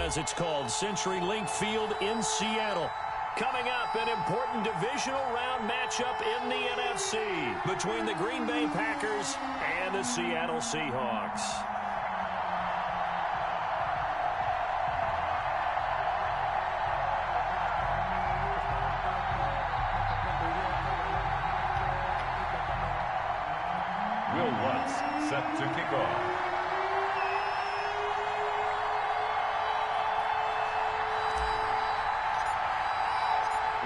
as it's called, Century Link Field in Seattle. Coming up, an important divisional round matchup in the NFC between the Green Bay Packers and the Seattle Seahawks. Will Lutz set to kick off.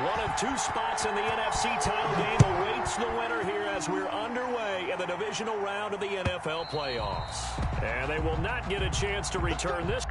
One of two spots in the NFC title game awaits the winner here as we're underway in the divisional round of the NFL playoffs. And they will not get a chance to return this.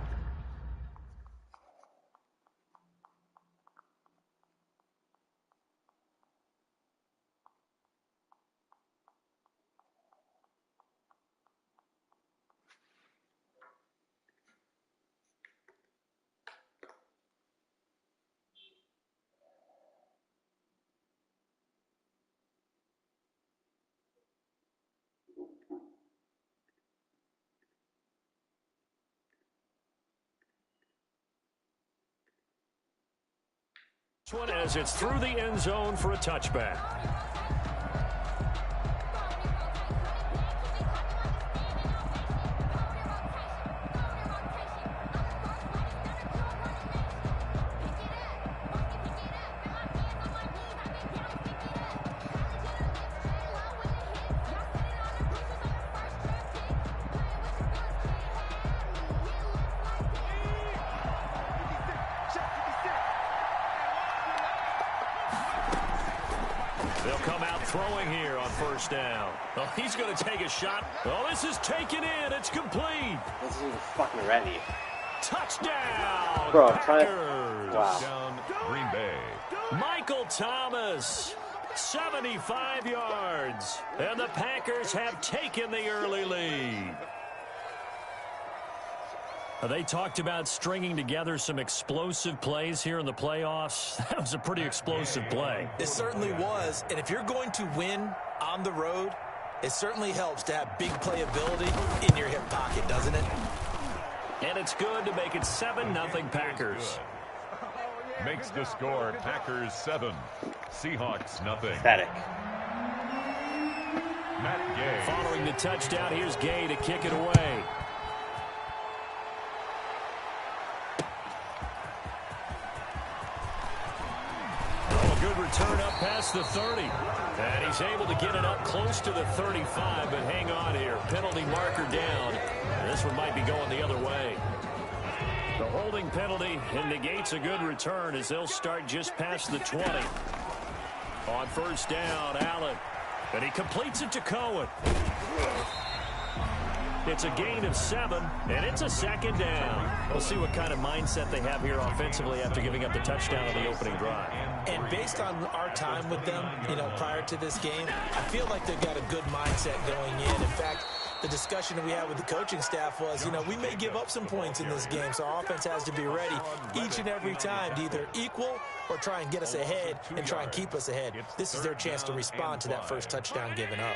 One as it's through the end zone for a touchback. They'll come out throwing here on first down. Oh, he's going to take a shot. Oh, this is taken in. It's complete. This isn't fucking ready. Touchdown, Bro, Packers. Wow. Down Green Bay. Michael Thomas, 75 yards. And the Packers have taken the early lead. They talked about stringing together some explosive plays here in the playoffs. That was a pretty explosive play. It certainly was. And if you're going to win on the road, it certainly helps to have big playability in your hip pocket, doesn't it? And it's good to make it 7-0 Packers. Makes the score Packers 7, Seahawks nothing. Static. Matt Gay. Following the touchdown, here's Gay to kick it away. Good return up past the 30. And he's able to get it up close to the 35, but hang on here. Penalty marker down. This one might be going the other way. The holding penalty negates a good return as they'll start just past the 20. On first down, Allen. And he completes it to Cohen. It's a gain of 7, and it's a second down. We'll see what kind of mindset they have here offensively after giving up the touchdown on the opening drive. And based on our time with them, prior to this game, I feel like they've got a good mindset going in. In fact, the discussion that we had with the coaching staff was, we may give up some points in this game, so our offense has to be ready each and every time to either equal or try and get us ahead and try and keep us ahead. This is their chance to respond to that first touchdown given up.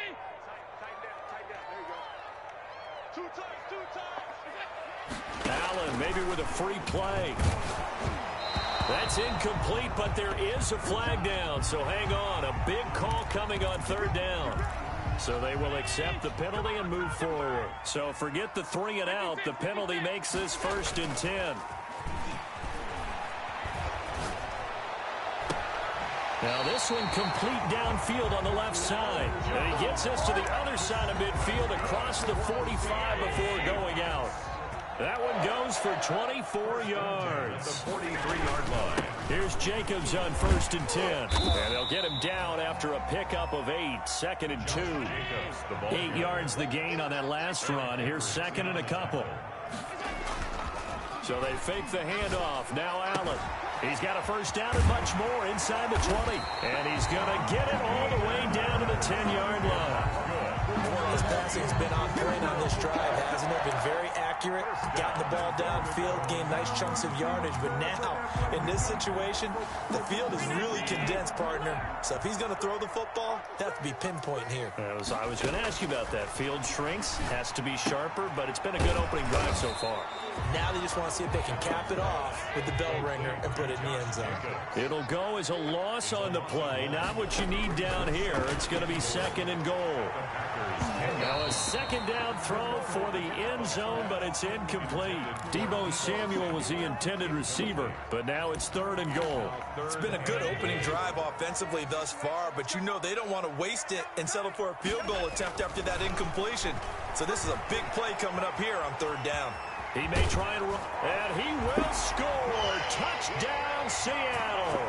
Allen maybe with a free play. That's incomplete, but there is a flag down, so hang on. A big call coming on third down. So they will accept the penalty and move forward. So forget the 3 and out. The penalty makes this 1st and 10. Now this one complete downfield on the left side. And he gets us to the other side of midfield across the 45 before going out. That one goes for 24 yards. The 43-yard line. Here's Jacobs on 1st and 10. And they'll get him down after a pickup of 8. 2nd and 2. 8 yards the gain on that last run. Here's 2nd and a couple. So they fake the handoff. Now Allen. He's got a first down and much more inside the 20. And he's going to get it all the way down to the 10-yard line. His passing has been on point on this drive, hasn't it? Been very accurate. accurate, got the ball downfield, gained nice chunks of yardage. But now, in this situation, the field is really condensed, partner. So if he's going to throw the football, that has to be pinpoint here. I was going to ask you about that. Field shrinks, has to be sharper, but it's been a good opening drive so far. Now they just want to see if they can cap it off with the bell ringer and put it in the end zone. It'll go as a loss on the play. Not what you need down here. It's going to be 2nd and goal. Now a 2nd down throw for the end zone, but it's incomplete. Deebo Samuel was the intended receiver, but now it's 3rd and goal. It's been a good opening drive offensively thus far, but you know they don't want to waste it and settle for a field goal attempt after that incompletion. So this is a big play coming up here on 3rd down. He may try and run, and he will score. Touchdown, Seattle.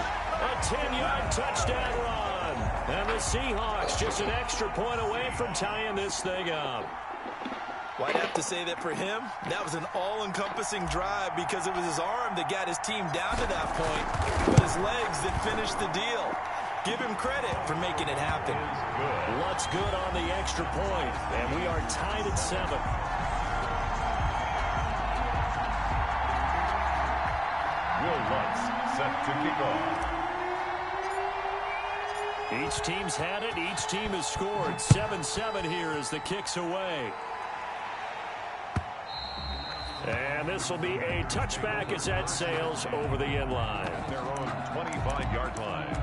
A 10-yard touchdown run. And the Seahawks just an extra point away from tying this thing up. Well, I'd have to say that for him, that was an all-encompassing drive because it was his arm that got his team down to that point, but his legs that finished the deal. Give him credit for making it happen. Lutz good on the extra point, and we are tied at 7. Will Lutz set to kick off. Each team's had it. Each team has scored. 7-7 here as the kick's away. And this will be a touchback as that sails over the end line. Their own 25-yard line.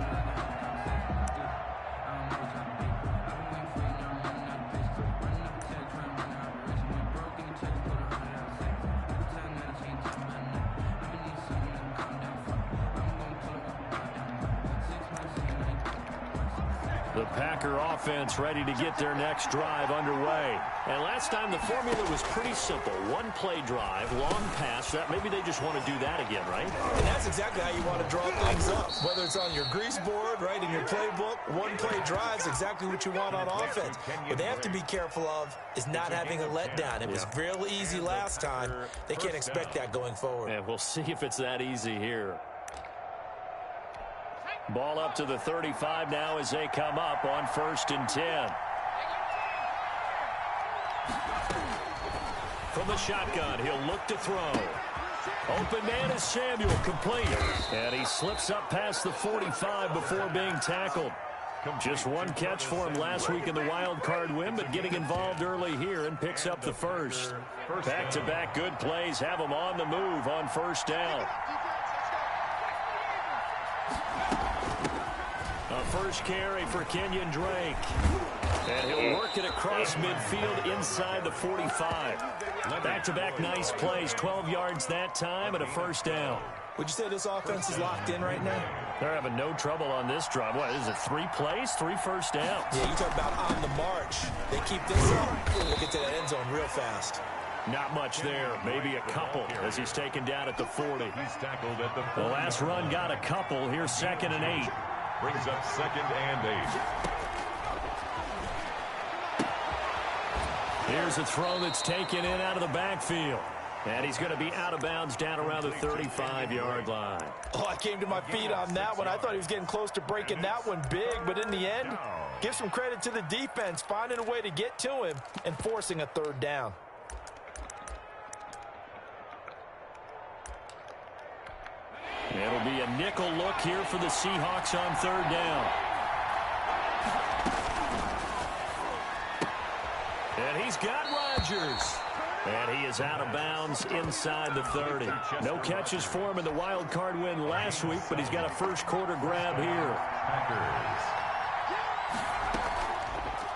The Packer offense ready to get their next drive underway. And last time the formula was pretty simple. One play drive, long pass. Maybe they just want to do that again, right? And that's exactly how you want to draw things up. Whether it's on your grease board, right, in your playbook, one play drive is exactly what you want on offense. What they have to be careful of is not having a letdown. It was real easy last time. They can't expect that going forward. And we'll see if it's that easy here. Ball up to the 35 now as they come up on 1st and 10. From the shotgun, he'll look to throw. Open man is Samuel, complete. And he slips up past the 45 before being tackled. Just one catch for him last week in the wild card win, but getting involved early here and picks up the first. Back-to-back good plays have him on the move on 1st down. A first carry for Kenyon Drake. And he'll work it across midfield inside the 45. Back-to-back nice plays, 12 yards that time and a 1st down. Would you say this offense is locked in right now? They're having no trouble on this drive. What, is it 3 plays, 3 first downs? Yeah, you talk about on the march. They keep this up, they'll get to that end zone real fast. Not much there, maybe a couple as he's taken down at the 40. He's tackled at the 40. The last run got a couple. Here's 2nd and 8. Brings up 2nd and 8. Here's a throw that's taken in out of the backfield. And he's going to be out of bounds down around the 35-yard line. Oh, I came to my feet on that one. I thought he was getting close to breaking that one big, but in the end, give some credit to the defense, finding a way to get to him and forcing a 3rd down. It'll be a nickel look here for the Seahawks on 3rd down. And he's got Rodgers. And he is out of bounds inside the 30. No catches for him in the wild card win last week, but he's got a first quarter grab here.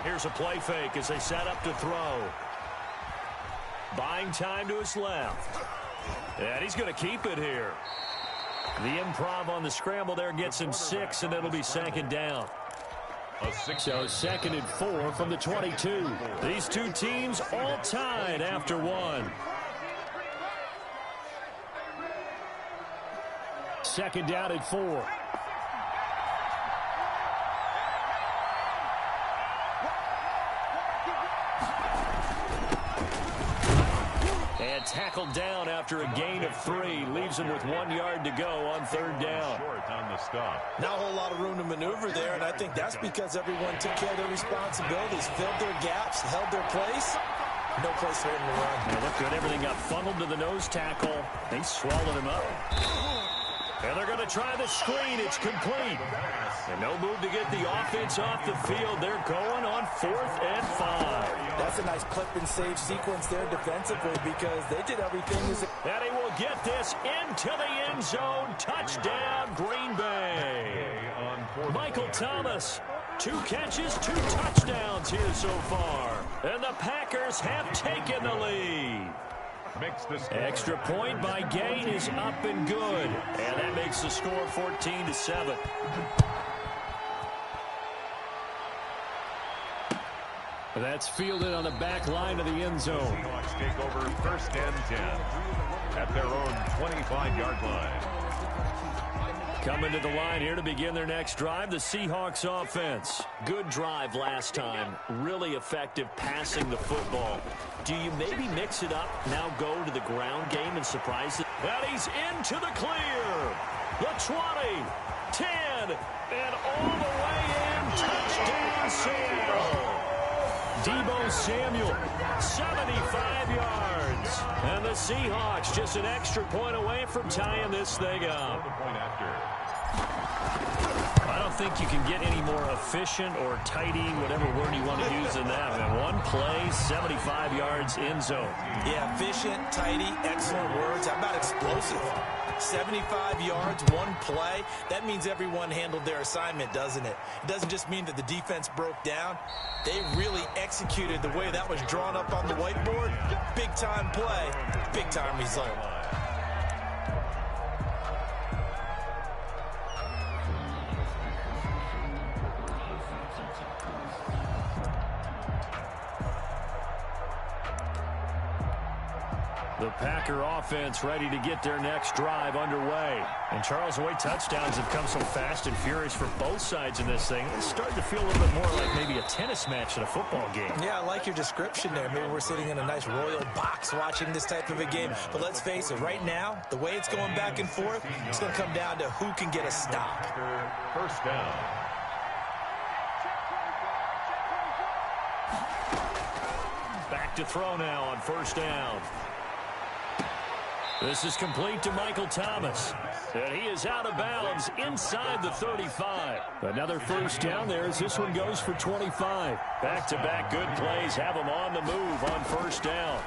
Here's a play fake as they set up to throw. Buying time to his left. And he's going to keep it here. The improv on the scramble there gets him 6, and it'll be 2nd down. So 2nd and 4 from the 22. These two teams all tied after one. 2nd down and 4. And tackled down after a gain of 3. Leaves him with 1 yard to go on 3rd down. Short on the stop. Not a whole lot of room to maneuver there, and I think that's because everyone took care of their responsibilities, filled their gaps, held their place. No place for him to run. They look good. Everything got funneled to the nose tackle. They swallowed him up. And they're going to try the screen. It's complete. And no move to get the offense off the field. They're going on 4th and 5. That's a nice clip and save sequence there defensively because they did everything. And he will get this into the end zone. Touchdown, Green Bay. Michael Thomas, 2 catches, 2 touchdowns here so far. And the Packers have taken the lead. Extra point by Gain is up and good. And that makes the score 14-7. That's fielded on the back line of the end zone. Seahawks take over 1st and 10 at their own 25-yard line. Coming to the line here to begin their next drive, the Seahawks offense. Good drive last time. Really effective passing the football. Do you maybe mix it up, now go to the ground game and surprise it? And he's into the clear. The 20, 10, and all the way in. Touchdown, Samuel. Deebo Samuel, 75 yards. And the Seahawks just an extra point away from tying this thing up. I don't think you can get any more efficient or tidy, whatever word you want to use in that. And one play, 75 yards in zone. Yeah, efficient, tidy, excellent words. How about explosive? 75 yards, one play. That means everyone handled their assignment, doesn't it? It doesn't just mean that the defense broke down. They really executed the way that was drawn up on the whiteboard. Big-time play, big-time result. The Packer offense ready to get their next drive underway. And Charles, the way touchdowns have come so fast and furious for both sides in this thing, it's starting to feel a little bit more like maybe a tennis match than a football game. Yeah, I like your description there. Maybe we're sitting in a nice royal box watching this type of a game. But let's face it, right now, the way it's going back and forth, it's going to come down to who can get a stop. 1st down. Back to throw now on 1st down. This is complete to Michael Thomas. And he is out of bounds inside the 35. Another 1st down there as this one goes for 25. Back-to-back good plays have him on the move on 1st down.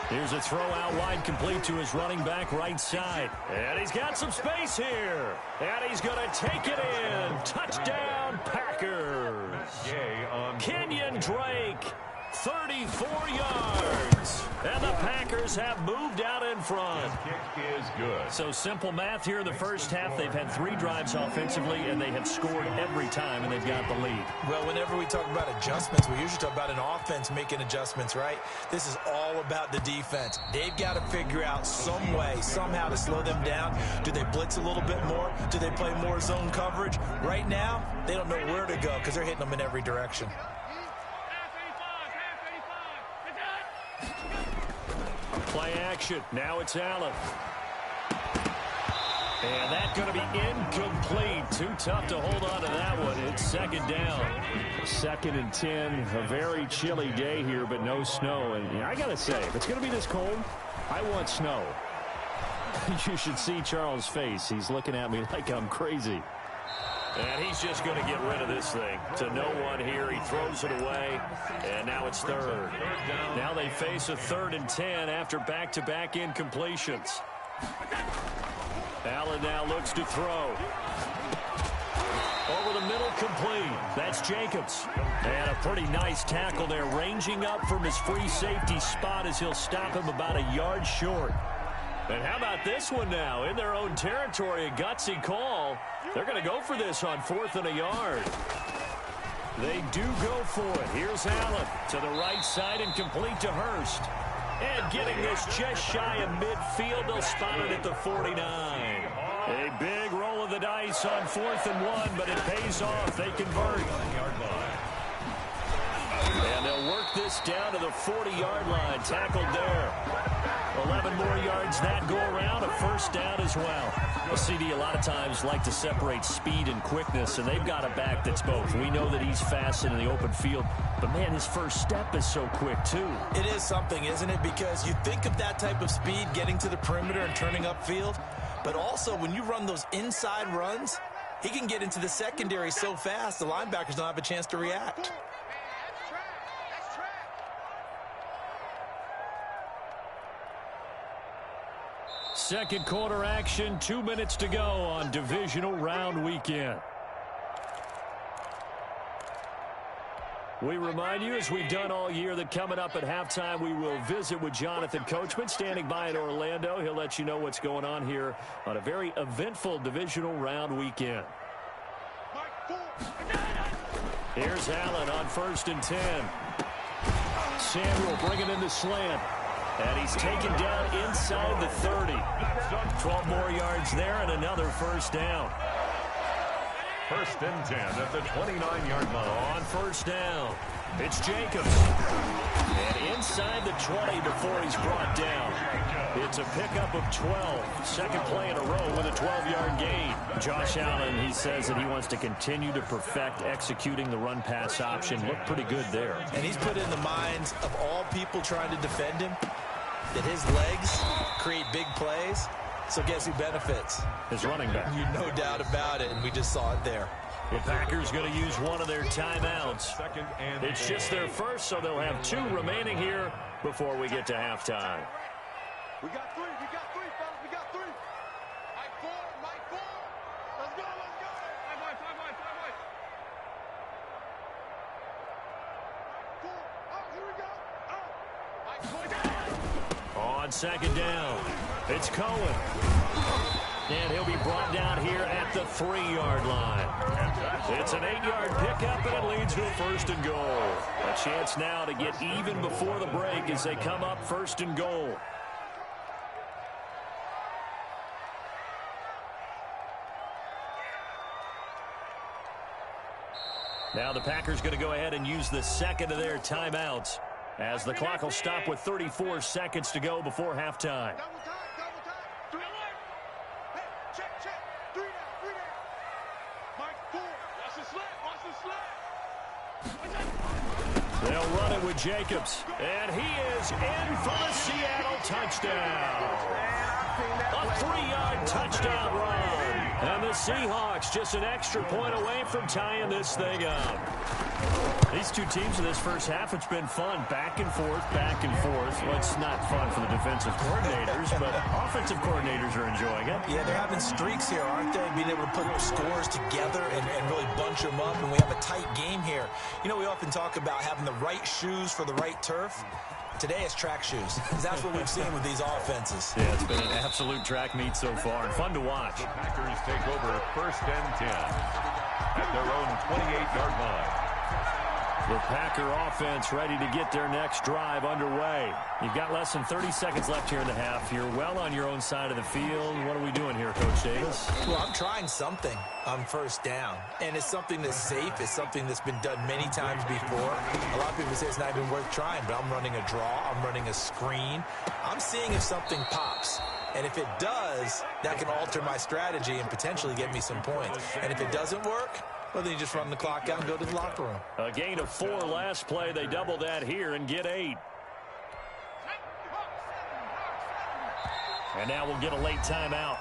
Here's a throw out wide complete to his running back right side. And he's got some space here. And he's going to take it in. Touchdown, Packers. Kenyon Drake. 34 yards. And the Packers have moved out in front. Kick is good. So simple math here in the first half. They've had 3 drives offensively, and they have scored every time, and they've got the lead. Well, whenever we talk about adjustments, we usually talk about an offense making adjustments, right? This is all about the defense. They've got to figure out some way, somehow to slow them down. Do they blitz a little bit more? Do they play more zone coverage? Right now, they don't know where to go because they're hitting them in every direction. Play action. Now it's Allen. And that's going to be incomplete. Too tough to hold on to that one. It's 2nd down. 2nd and 10. A very chilly day here, but no snow. And I got to say, if it's going to be this cold, I want snow. You should see Charles' face. He's looking at me like I'm crazy. And he's just going to get rid of this thing. To no one here. He throws it away. And now it's 3rd. Now they face a 3rd and 10 after back-to-back incompletions. Allen now looks to throw. Over the middle, complete. That's Jacobs. And a pretty nice tackle there, ranging up from his free safety spot as he'll stop him about a yard short. And how about this one now? In their own territory, a gutsy call. They're going to go for this on 4th and a yard. They do go for it. Here's Allen to the right side and complete to Hurst. And getting this just shy of midfield, they'll spot it at the 49. A big roll of the dice on 4th and 1, but it pays off. They convert. And they'll work this down to the 40-yard line. Tackled there. 11 more yards that go around, a first down as well. Well, CD a lot of times like to separate speed and quickness, and they've got a back that's both. We know that he's fast in the open field, but, man, his first step is so quick, too. It is something, isn't it? Because you think of that type of speed getting to the perimeter and turning upfield, but also when you run those inside runs, he can get into the secondary so fast the linebackers don't have a chance to react. Second quarter action, 2 minutes to go on divisional round weekend. We remind you, as we've done all year, that coming up at halftime, we will visit with Jonathan Coachman, standing by in Orlando. He'll let you know what's going on here on a very eventful divisional round weekend. Here's Allen on 1st and 10. Samuel bringing in the slant. And he's taken down inside the 30. 12 more yards there and another first down. 1st and 10 at the 29-yard line. On first down, it's Jacobs. And inside the 20 before he's brought down. It's a pickup of 12. Second play in a row with a 12-yard gain. Josh Allen, he says that he wants to continue to perfect executing the run-pass option. Looked pretty good there. And he's put in the minds of all people trying to defend him that his legs create big plays. So guess who benefits? His running back. No doubt about it, and we just saw it there. The Packers going to use one of their timeouts. It's just their first, so they'll have 2 remaining here before we get to halftime. We got 3, fellas, we got 3. Mike 4. Let's go. 5 wide. 4. Oh, here we go. On second down, it's Cohen. And he'll be brought down here at the 3-yard line. It's an 8-yard pickup, and it leads to a 1st and goal. A chance now to get even before the break as they come up 1st and goal. Now the Packers going to go ahead and use the second of their timeouts, as the clock will stop with 34 seconds to go before halftime. Double time. 3 alert. Hey, check. 3 down. Mike 4. Watch the slant. They'll run it with Jacobs, and he is in for the Seattle touchdown. A 3-yard touchdown run. And the Seahawks just an extra point away from tying this thing up. These two teams in this first half, it's been fun. Back and forth. Well, it's not fun for the defensive coordinators, but offensive coordinators are enjoying it. Yeah, they're having streaks here, aren't they? Being able to put scores together and really bunch them up, and we have a tight game here. You know, we often talk about having the right shoes for the right turf. Today it's track shoes. That's what we've seen with these offenses. Yeah, it's been an absolute track meet so far, and fun to watch. The Packers take over 1st and 10 at their own 28-yard line. The Packer offense ready to get their next drive underway. You've got less than 30 seconds left here in the half. You're well on your own side of the field. What are we doing here, Coach Davis? Well, I'm trying something on first down, and it's something that's safe. It's something that's been done many times before. A lot of people say it's not even worth trying, but I'm running a draw. I'm running a screen. I'm seeing if something pops. And if it does, that can alter my strategy and potentially get me some points. And if it doesn't work, well, then you just run the clock out and go to the locker room. A gain of 4 last play. They double that here and get 8. And now we'll get a late timeout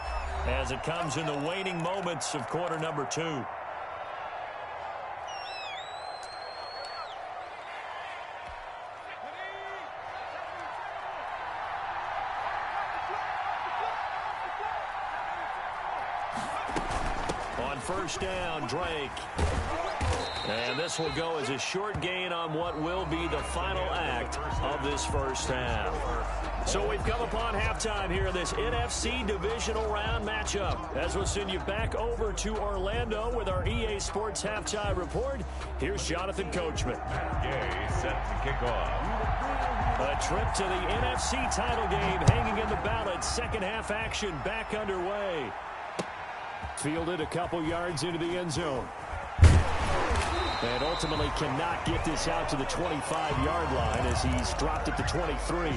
as it comes in the waning moments of quarter number 2. First down, Drake. And this will go as a short gain on what will be the final act of this first half. So we've come upon halftime here in this NFC divisional round matchup. As we'll send you back over to Orlando with our EA Sports halftime report, here's Jonathan Coachman. Gay set to kick off. A trip to the NFC title game hanging in the balance. Second half action back underway. Fielded a couple yards into the end zone. And ultimately cannot get this out to the 25-yard line as he's dropped at the 23.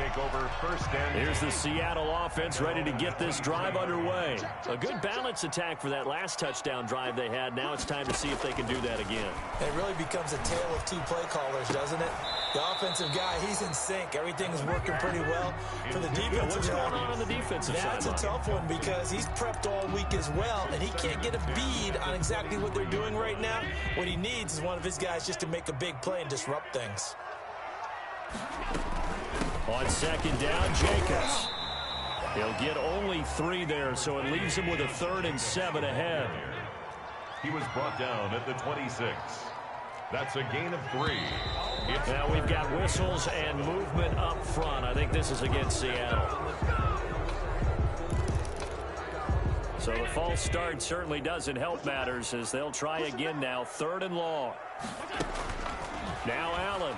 take over first and Here's the Seattle offense ready to get this drive underway. A good balance attack for that last touchdown drive they had. Now it's time to see if they can do that again. It really becomes a tale of two play callers, doesn't it? The offensive guy, he's in sync. Everything's working pretty well. For the defensive guy, what's going on the defensive side? That's a tough one because he's prepped all week as well, and he can't get a bead on exactly what they're doing right now. What he needs is one of his guys just to make a big play and disrupt things. On second down, Jacobs. He'll get only 3 there, so it leaves him with a 3rd and 7 ahead. he was brought down at the 26. That's a gain of 3. Now we've got whistles and movement up front. I think this is against Seattle. So the false start certainly doesn't help matters as they'll try again now. 3rd and long. Now Allen.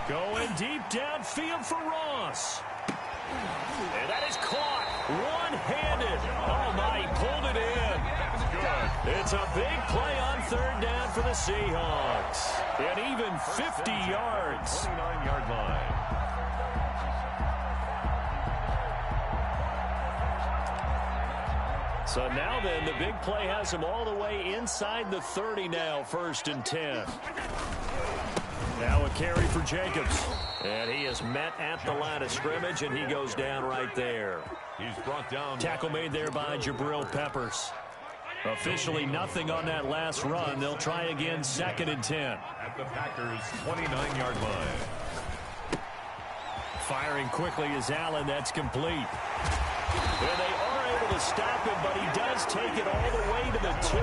Going deep downfield for Ross. And that is caught. One-handed. Oh, my, he pulled it in. It's a big play on 3rd down for the Seahawks. And even 50 yards. 29-yard line. So now then, the big play has him all the way inside the 30 now, 1st and 10. Now a carry for Jacobs. And he is met at the line of scrimmage, and he goes down right there. He's brought down. Tackle made there by Jabril Peppers. Officially nothing on that last run. They'll try again, 2nd and 10. At the Packers' 29-yard line. Firing quickly is Allen. That's complete. And they are able to stop him, but he does take it all the way to the 2.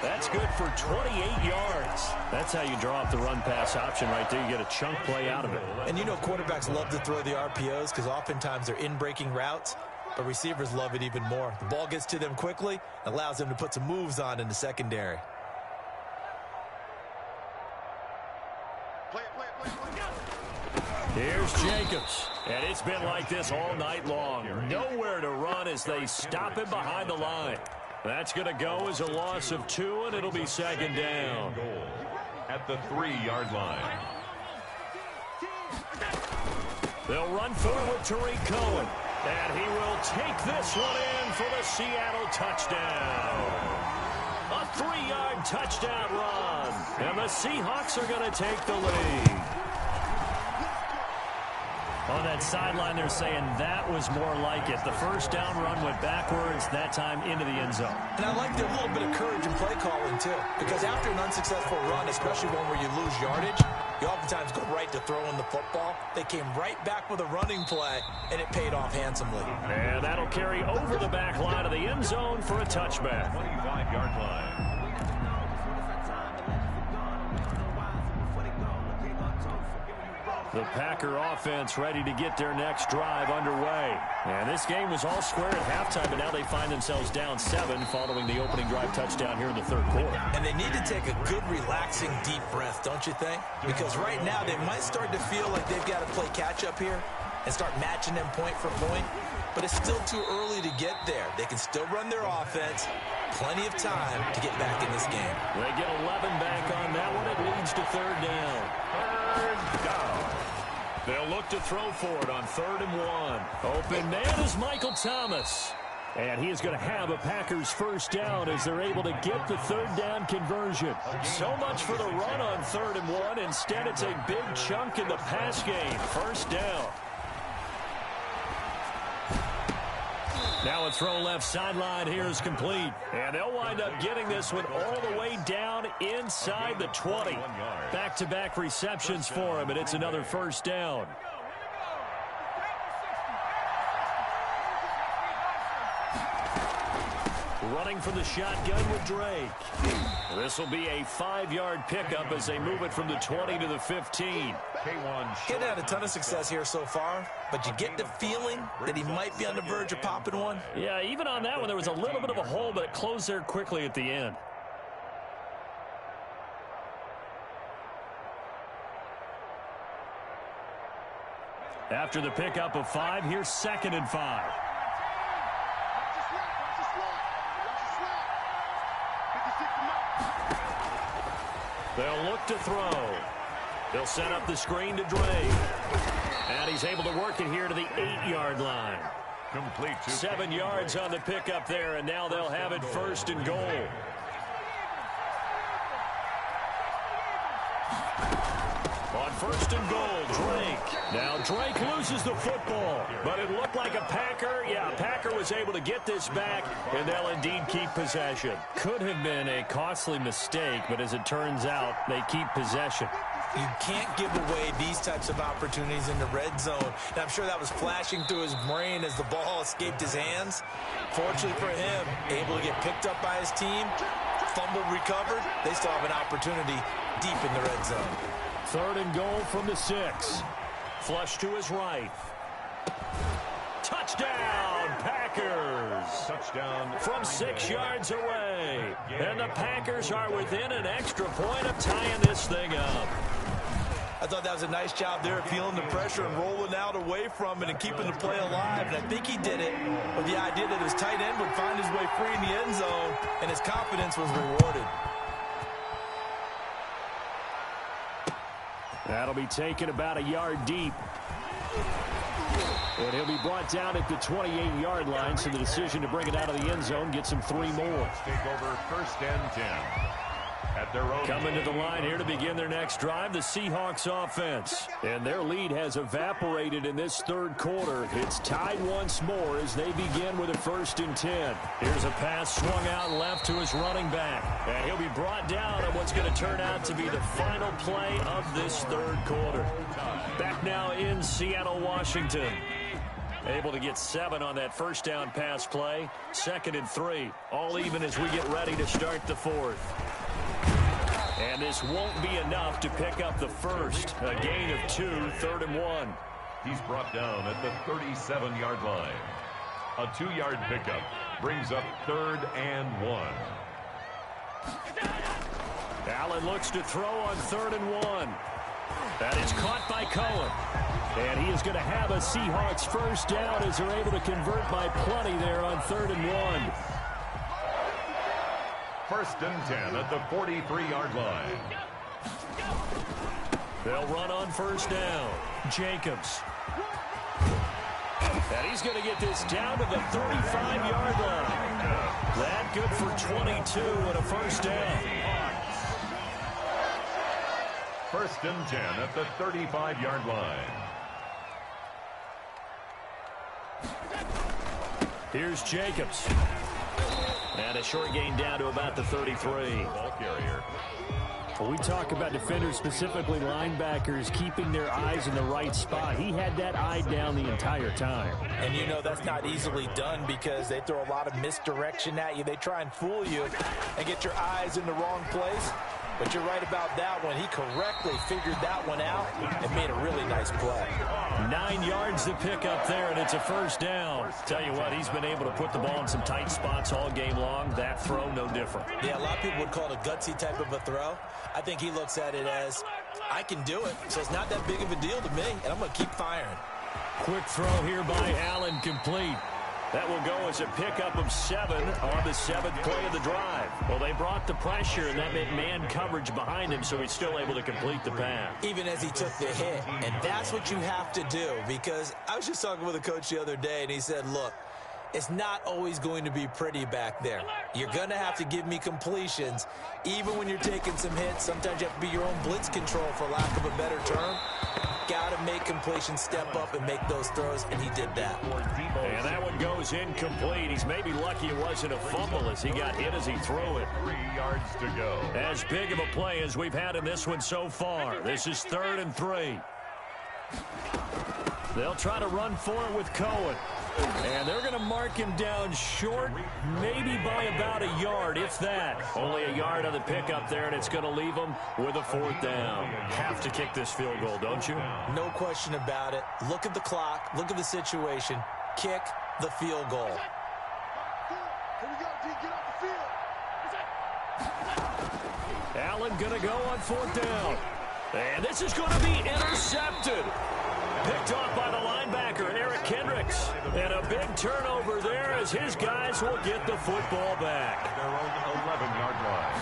That's good for 28 yards. That's how you draw up the run-pass option right there. You get a chunk play out of it. And you know quarterbacks love to throw the RPOs because oftentimes they're in-breaking routes, but receivers love it even more. The ball gets to them quickly, allows them to put some moves on in the secondary. Here's Jacobs. And it's been like this all night long. Nowhere to run as they stop him behind the line. That's going to go as a loss of 2, and it'll be 2nd down. At the 3-yard line. They'll run forward with Tariq Cohen. And he will take this one in for the Seattle touchdown. A 3-yard touchdown run. And the Seahawks are going to take the lead. On that sideline, they're saying that was more like it. The first down run went backwards, that time into the end zone. And I like a little bit of courage in play calling, too. Because after an unsuccessful run, especially one where you lose yardage, you oftentimes go right to throwing the football. They came right back with a running play, and it paid off handsomely. And that'll carry over the back line of the end zone for a touchback. 25-yard line. The Packer offense ready to get their next drive underway. And this game was all square at halftime, but now they find themselves down 7 following the opening drive touchdown here in the 3rd quarter. And they need to take a good, relaxing, deep breath, don't you think? Because right now they might start to feel like they've got to play catch-up here and start matching them point for point. But it's still too early to get there. They can still run their offense. Plenty of time to get back in this game. They get 11 back on that one. It leads to 3rd down. 3rd down. They'll look to throw for it on 3rd and 1. Open man is Michael Thomas. And he is going to have a Packers first down as they're able to get the 3rd down conversion. So much for the run on 3rd and 1. Instead, it's a big chunk in the pass game. First down. Now a throw left sideline here is complete. And they'll wind up getting this one all the way down inside the 20. Back-to-back receptions for him, and it's another first down. Running from the shotgun with Drake. This will be a 5-yard pickup as they move it from the 20 to the 15. Getting had a ton of success here so far, but you get the feeling that he might be on the verge of popping one. Yeah, even on that one, there was a little bit of a hole, but it closed there quickly at the end. After the pickup of 5, here's 2nd and 5. They'll look to throw. They'll set up the screen to Drake. And he's able to work it here to the 8-yard line. Complete. 7 yards on the pickup there, and now they'll have it 1st and goal. On 1st and goal, Drake. Now Drake loses the football, but it looked like a Packer. Yeah, Packer was able to get this back, and they'll indeed keep possession. Could have been a costly mistake, but as it turns out, they keep possession. You can't give away these types of opportunities in the red zone. And I'm sure that was flashing through his brain as the ball escaped his hands. Fortunately for him, able to get picked up by his team, fumble recovered. They still have an opportunity deep in the red zone. 3rd and goal from the 6. Flush to his right. Touchdown, Packers. Touchdown from 6 yards away. And the Packers are within an extra point of tying this thing up. I thought that was a nice job there, feeling the pressure and rolling out away from it and keeping the play alive. And I think he did it with the idea that his tight end would find his way free in the end zone, and his confidence was rewarded. That'll be taken about a yard deep. And he'll be brought down at the 28-yard line, so the decision to bring it out of the end zone gets him 3 more. Take over 1st and 10. At their own coming to the line here to begin their next drive, the Seahawks offense. And their lead has evaporated in this 3rd quarter. It's tied once more as they begin with a 1st and 10. Here's a pass swung out left to his running back. And he'll be brought down at what's going to turn out to be the final play of this 3rd quarter. Back now in Seattle, Washington. Able to get 7 on that 1st down pass play. 2nd and 3. All even as we get ready to start the 4th. And this won't be enough to pick up the 1st. A gain of 2, 3rd and 1. He's brought down at the 37-yard line. A 2-yard pickup brings up 3rd and 1. Allen looks to throw on 3rd and 1. That is caught by Cohen. And he is going to have a Seahawks 1st down as they're able to convert by plenty there on 3rd and 1. 1st and 10 at the 43-yard line. They'll run on 1st down. Jacobs. And he's going to get this down to the 35-yard line. That good for 22 and a 1st down. 1st and 10 at the 35-yard line. Here's Jacobs. And a short gain down to about the 33. Ball carrier. Well, we talk about defenders, specifically linebackers, keeping their eyes in the right spot. He had that eye down the entire time. And you know that's not easily done because they throw a lot of misdirection at you. They try and fool you and get your eyes in the wrong place. But you're right about that one. He correctly figured that one out and made a really nice play. 9 yards to pick up there, and it's a 1st down. Tell you what, he's been able to put the ball in some tight spots all game long. That throw, no different. Yeah, a lot of people would call it a gutsy type of a throw. I think he looks at it as, I can do it, so it's not that big of a deal to me, and I'm going to keep firing. Quick throw here by Allen, complete. That will go as a pickup of 7 on the 7th play of the drive. Well, they brought the pressure, and that meant man coverage behind him, so he's still able to complete the pass. Even as he took the hit, and that's what you have to do, because I was just talking with a coach the other day, and he said, look, it's not always going to be pretty back there. You're going to have to give me completions, even when you're taking some hits. Sometimes you have to be your own blitz control, for lack of a better term. Got to make completions, step up and make those throws, and he did that. And that one goes incomplete. He's maybe lucky it wasn't a fumble as he got hit as he threw it. 3 yards to go. As big of a play as we've had in this one so far. This is 3rd and 3. They'll try to run for it with Cohen. And they're going to mark him down short, maybe by about a yard, if that. Only a yard on the pickup there, and it's going to leave them with a 4th down. Have to kick this field goal, don't you? No question about it. Look at the clock. Look at the situation. Kick the field goal. Here we go, D. Get off the field. Allen going to go on 4th down. And this is going to be intercepted. Picked off by the linebacker, Eric Kendricks. And a big turnover there as his guys will get the football back. Their own 11-yard line.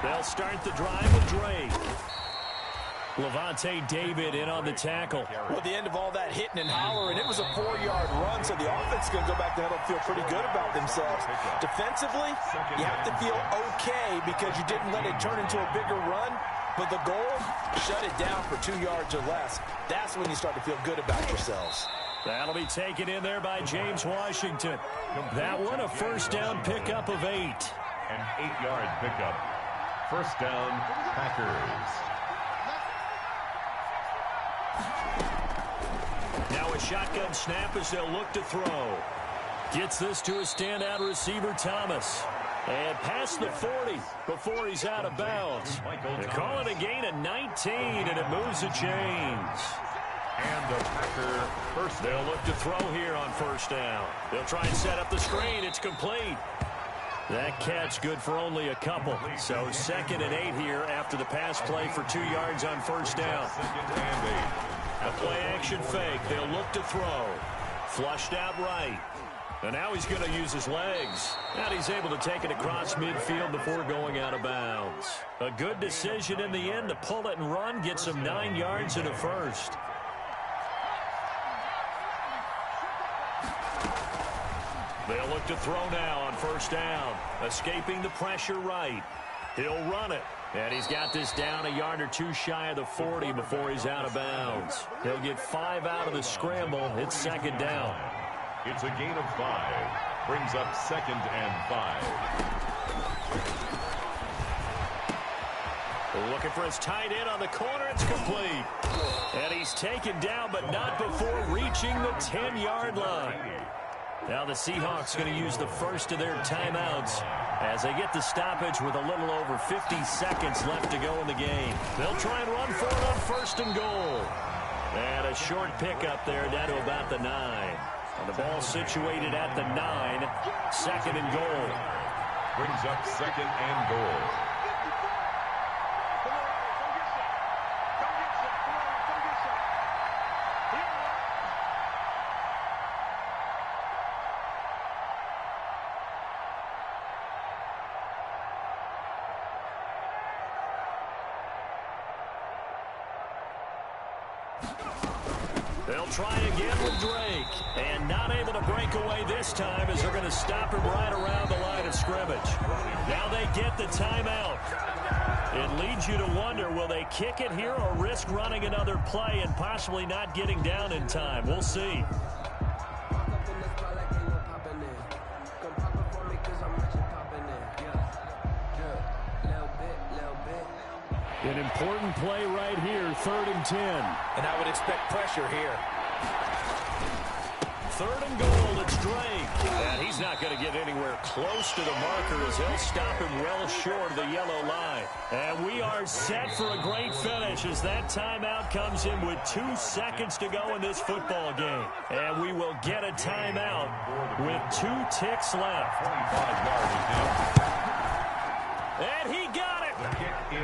They'll start the drive with Drake. Levante David in on the tackle. Well, at the end of all that hitting and hollering, it was a 4-yard run, so the offense is going to go back to huddle and feel pretty good about themselves. Defensively, you have to feel okay because you didn't let it turn into a bigger run, but the goal, shut it down for 2 yards or less. That's when you start to feel good about yourselves. That'll be taken in there by James Washington. That one a first down pickup of 8. An 8-yard pickup. First down, Packers. Now a shotgun snap as they'll look to throw. Gets this to a standout receiver, Thomas. And past the 40 before he's out of bounds. They call it a gain of 19, and it moves the chains. And the Packer first. They'll look to throw here on first down. They'll try and set up the screen. It's complete. That catch good for only a couple. So 2nd and 8 here after the pass play for 2 yards on first down. A play-action fake. They'll look to throw. Flushed out right. And now he's going to use his legs. And he's able to take it across midfield before going out of bounds. A good decision in the end to pull it and run. Gets him 9 yards and a first. They'll look to throw now on first down. Escaping the pressure right. He'll run it. And he's got this down a yard or two shy of the 40 before he's out of bounds. He'll get 5 out of the scramble. It's 2nd down. It's a gain of 5. Brings up 2nd and 5. Looking for his tight end on the corner. It's complete. And he's taken down, but not before reaching the 10-yard line. Now the Seahawks going to use the first of their timeouts as they get the stoppage with a little over 50 seconds left to go in the game. They'll try and run for it on 1st and goal. And a short pickup there down to about the 9. And the ball situated at the 9. 2nd and goal. Brings up 2nd and goal. They'll try again with Drake. And not able to break away this time as they're going to stop him right around the line of scrimmage. Now they get the timeout. It leads you to wonder, will they kick it here or risk running another play and possibly not getting down in time? We'll see. An important play right here, 3rd and 10. And I would expect pressure here. 3rd and goal, it's Drake. And he's not going to get anywhere close to the marker as they'll stop him well short of the yellow line. And we are set for a great finish as that timeout comes in with 2 seconds to go in this football game. And we will get a timeout with 2 ticks left. And he got it.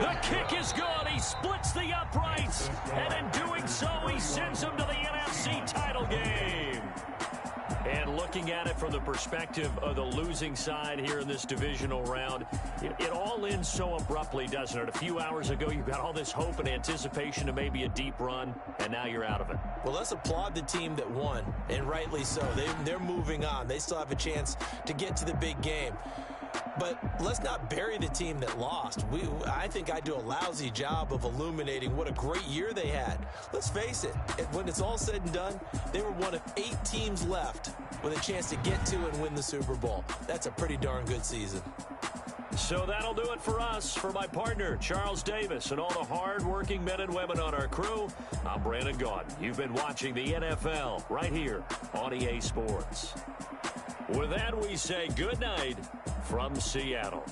The kick is good. He splits the uprights. And in doing so, he sends them to the NFC title game. And looking at it from the perspective of the losing side here in this divisional round, it all ends so abruptly, doesn't it? A few hours ago, you've got all this hope and anticipation of maybe a deep run, and now you're out of it. Well, let's applaud the team that won, and rightly so. They're moving on. They still have a chance to get to the big game. But let's not bury the team that lost. I think I do a lousy job of illuminating what a great year they had. Let's face it, when it's all said and done, they were one of 8 teams left with a chance to get to and win the Super Bowl. That's a pretty darn good season. So that'll do it for us. For my partner, Charles Davis, and all the hard-working men and women on our crew, I'm Brandon Gaudin. You've been watching the NFL right here on EA Sports. With that, we say good night from Seattle.